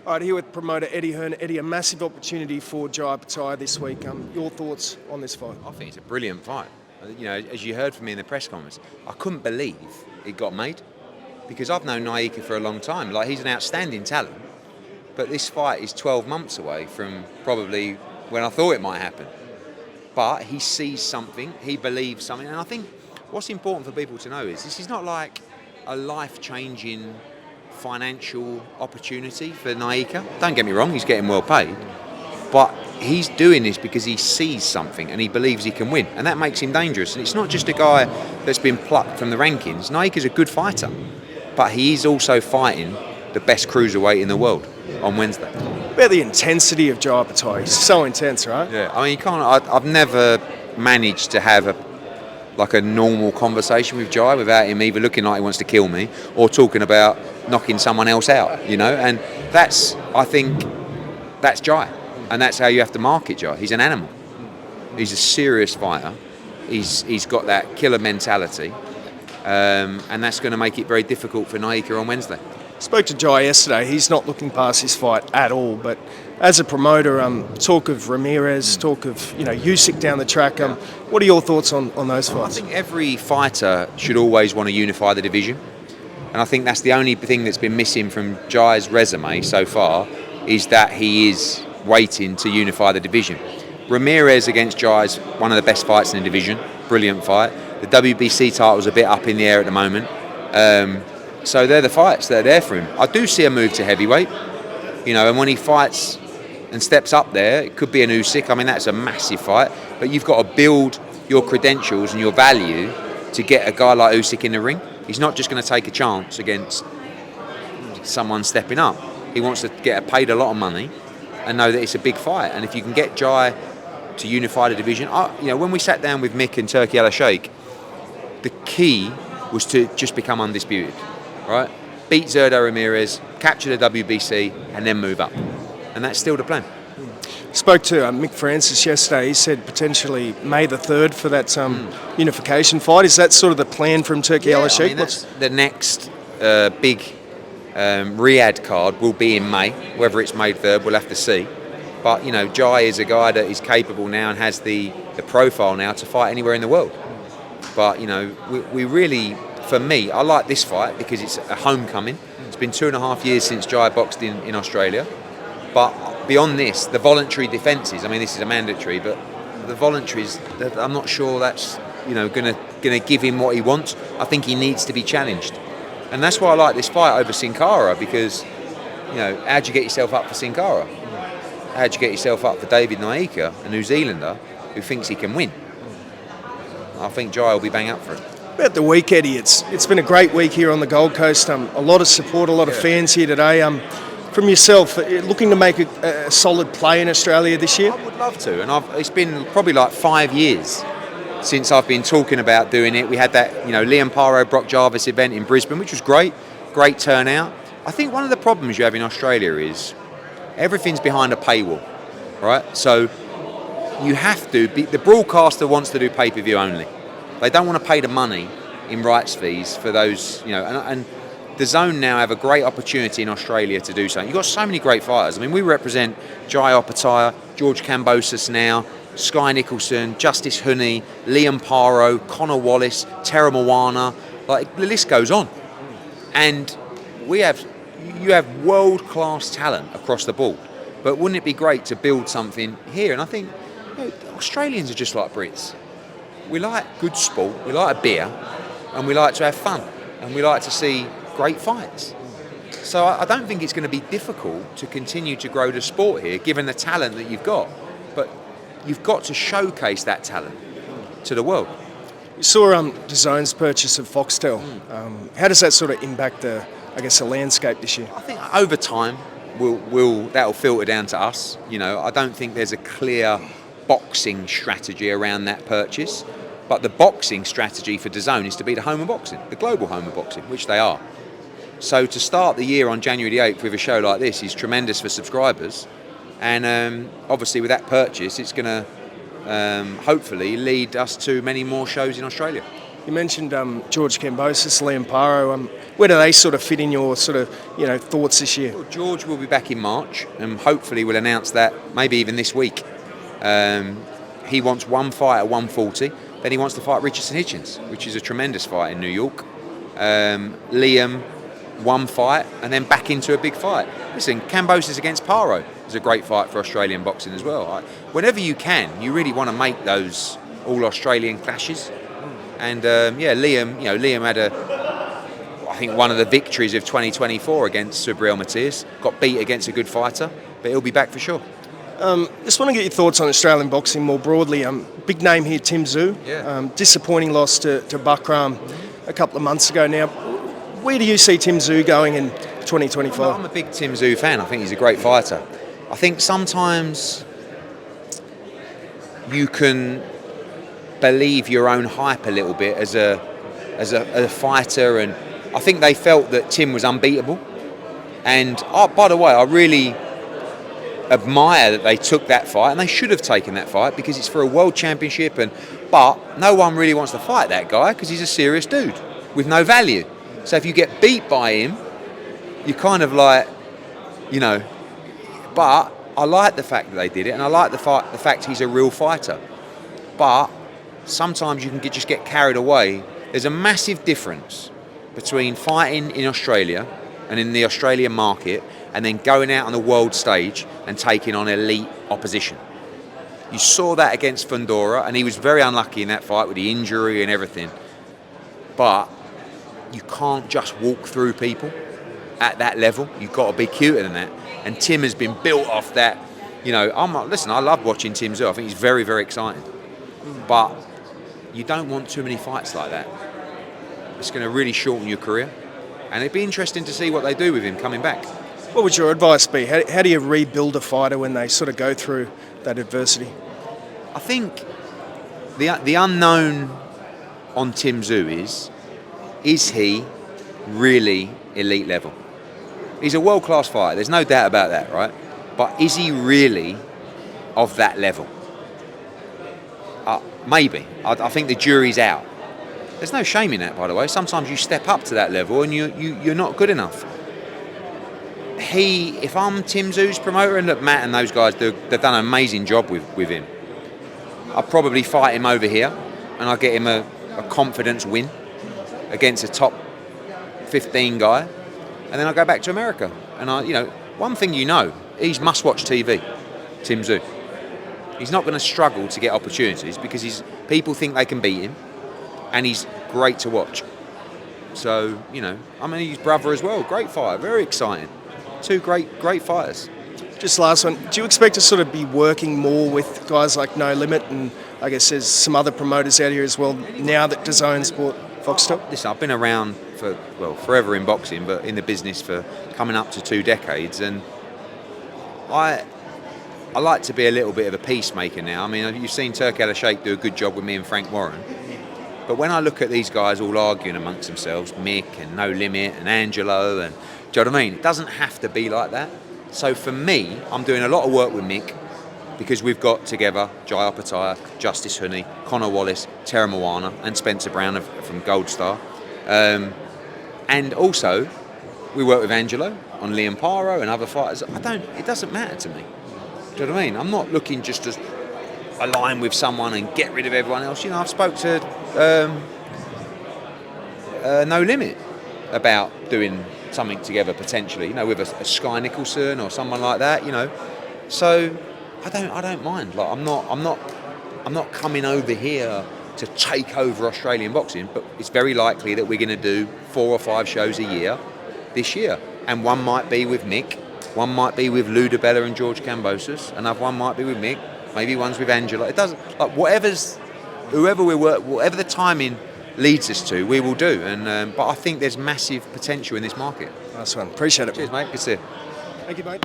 All right, here with promoter Eddie Hearn. Eddie, a massive opportunity for Jai Opetaia this week. Your thoughts on this fight? I think it's a brilliant fight. As you heard from me in the press conference, I couldn't believe it got made because I've known Nyika for a long time. Like, he's an outstanding talent, but this fight is 12 months away from probably when I thought it might happen. But he sees something, he believes something, and I think what's important for people to know is this is not like a life-changing financial opportunity for Nyika. Don't get me wrong, he's getting well paid, but he's doing this because he sees something and he believes he can win, and that makes him dangerous. And it's not just a guy that's been plucked from the rankings. Nyika's a good fighter, but he is also fighting the best cruiserweight in the world on Wednesday. About the intensity of Jai Opetaia, he's so intense, right? Yeah, I mean, you can't. I've never managed to have a normal conversation with Jai without him either looking like he wants to kill me or talking about knocking someone else out, and I think that's Jai, and that's how you have to market Jai. He's an animal. He's a serious fighter. He's got that killer mentality, and that's going to make it very difficult for Nyika on Wednesday. Spoke to Jai yesterday. He's not looking past his fight at all, but as a promoter, talk of Ramirez, talk of Usyk down the track. What are your thoughts on those fights? I think every fighter should always want to unify the division, and I think that's the only thing that's been missing from Jai's resume so far, is that he is waiting to unify the division. Ramirez against Jai is one of the best fights in the division. Brilliant fight. The WBC title's a bit up in the air at the moment. So they're the fights that are there for him. I do see a move to heavyweight, and when he fights and steps up there, it could be an Usyk. I mean, that's a massive fight, but you've got to build your credentials and your value to get a guy like Usyk in the ring. He's not just going to take a chance against someone stepping up. He wants to get paid a lot of money and know that it's a big fight. And if you can get Jai to unify the division, when we sat down with Mick and Turki Al-Sheikh, the key was to just become undisputed. Right, beat Zurdo Ramirez, capture the WBC, and then move up, and that's still the plan. Spoke to Mick Francis yesterday. He said potentially May the 3rd for that unification fight. Is that sort of the plan from Turki Al-Sheikh? I mean, that's the next big Riyadh card will be in May. Whether it's May 3rd, we'll have to see. But Jai is a guy that is capable now and has the profile now to fight anywhere in the world. But we really. For me, I like this fight because it's a homecoming. It's been 2.5 years since Jai boxed in Australia. But beyond this, the voluntary defences, I mean, this is a mandatory, but the voluntaries, I'm not sure that's going to give him what he wants. I think he needs to be challenged. And that's why I like this fight over Sin Cara, because, how'd you get yourself up for Sin Cara? How'd you get yourself up for David Nyika, a New Zealander who thinks he can win? I think Jai will be bang up for it. About the week, Eddie, it's been a great week here on the Gold Coast. A lot of support, a lot of fans here today. From yourself, looking to make a solid play in Australia this year? I would love to, and it's been probably like 5 years since I've been talking about doing it. We had that, Liam Paro, Brock Jarvis event in Brisbane, which was great turnout. I think one of the problems you have in Australia is everything's behind a paywall, right? So you have to be, the broadcaster wants to do pay-per-view only. They don't want to pay the money in rights fees for those, and DAZN now have a great opportunity in Australia to do so. You've got so many great fighters. I mean, we represent Jai Opetaia, George Kambosos now, Sky Nicholson, Justice Honey, Liam Paro, Connor Wallace, Tera Moana. Like, the list goes on. And you have world-class talent across the board. But wouldn't it be great to build something here? And I think Australians are just like Brits. We like good sport, we like a beer, and we like to have fun, and we like to see great fights. So I don't think it's going to be difficult to continue to grow the sport here, given the talent that you've got. But you've got to showcase that talent to the world. You saw DAZN's purchase of Foxtel. How does that sort of impact the landscape this year? I think over time, that'll filter down to us. I don't think there's a clear boxing strategy around that purchase, but the boxing strategy for DAZN is to be the home of boxing, the global home of boxing, which they are. So to start the year on January the 8th with a show like this is tremendous for subscribers, and obviously with that purchase it's going to hopefully lead us to many more shows in Australia. You mentioned George Kambosos, Liam Paro. Where do they sort of fit in your sort of thoughts this year? Well, George will be back in March, and hopefully we'll announce that maybe even this week. He wants one fight at 140, then he wants to fight Richardson Hitchens, which is a tremendous fight in New York. Liam, one fight, and then back into a big fight. Listen, Kambosos against Paro is a great fight for Australian boxing as well. Whenever you can, you really want to make those all-Australian clashes. And Liam had I think one of the victories of 2024 against Subriel Matias. Got beat against a good fighter, but he'll be back for sure. Just want to get your thoughts on Australian boxing more broadly. Big name here, Tszyu. Yeah. Disappointing loss to Buckram a couple of months ago now. Where do you see Tszyu going in 2025? Well, I'm a big Tszyu fan. I think he's a great fighter. I think sometimes you can believe your own hype a little bit as a fighter, and I think they felt that Tim was unbeatable. And by the way, I really admire that they took that fight, and they should have taken that fight because it's for a world championship. But no one really wants to fight that guy because he's a serious dude with no value. So if you get beat by him, you're kind of like, But I like the fact that they did it, and I like the fact he's a real fighter. But sometimes you can just get carried away. There's a massive difference between fighting in Australia and in the Australian market and then going out on the world stage and taking on elite opposition. You saw that against Fundora, and he was very unlucky in that fight with the injury and everything. But you can't just walk through people at that level. You've got to be cuter than that. And Tim has been built off that. I love watching Tszyu. I think he's very, very exciting. But you don't want too many fights like that. It's going to really shorten your career. And it'd be interesting to see what they do with him coming back. What would your advice be? How do you rebuild a fighter when they sort of go through that adversity? I think the unknown on Tszyu is he really elite level? He's a world-class fighter, there's no doubt about that, right? But is he really of that level? Maybe. I think the jury's out. There's no shame in that, by the way. Sometimes you step up to that level and you're not good enough. If I'm Tszyu's promoter, and look, Matt and those guys, they've done an amazing job with him. I'll probably fight him over here, and I'll get him a confidence win against a top 15 guy, and then I'll go back to America. And one thing he's must-watch TV, Tszyu. He's not going to struggle to get opportunities because people think they can beat him, and he's great to watch. So, his brother as well, great fighter, very exciting. Two great fighters. Just last one, do you expect to sort of be working more with guys like No Limit, and I guess there's some other promoters out here as well now that DAZN's bought Foxtel? Listen, I've been around forever in boxing, but in the business for coming up to 2 decades, and I like to be a little bit of a peacemaker now. I mean, you've seen Turk El Sheikh do a good job with me and Frank Warren. But when I look at these guys all arguing amongst themselves, Mick and No Limit and Angelo, and do you know what I mean? It doesn't have to be like that. So for me, I'm doing a lot of work with Mick because we've got together Jai Opetaia, Justice Honey, Connor Wallace, Tera Moana, and Spencer Brown from Gold Star. And also, we work with Angelo on Liam Paro and other fighters. It doesn't matter to me. Do you know what I mean? I'm not looking just to align with someone and get rid of everyone else. I've spoke to No Limit about doing something together potentially, with a Sky Nicholson or someone like that, So I don't mind. Like I'm not coming over here to take over Australian boxing, but it's very likely that we're going to do 4 or 5 shows a year this year, and one might be with Mick, one might be with Lou DiBella and George Kambosos, another one might be with Mick, maybe one's with Angela. It doesn't, whatever the timing leads us to, we will do. And but I think there's massive potential in this market. Nice one. Appreciate it. Cheers, mate. Good to see you. Thank you, mate.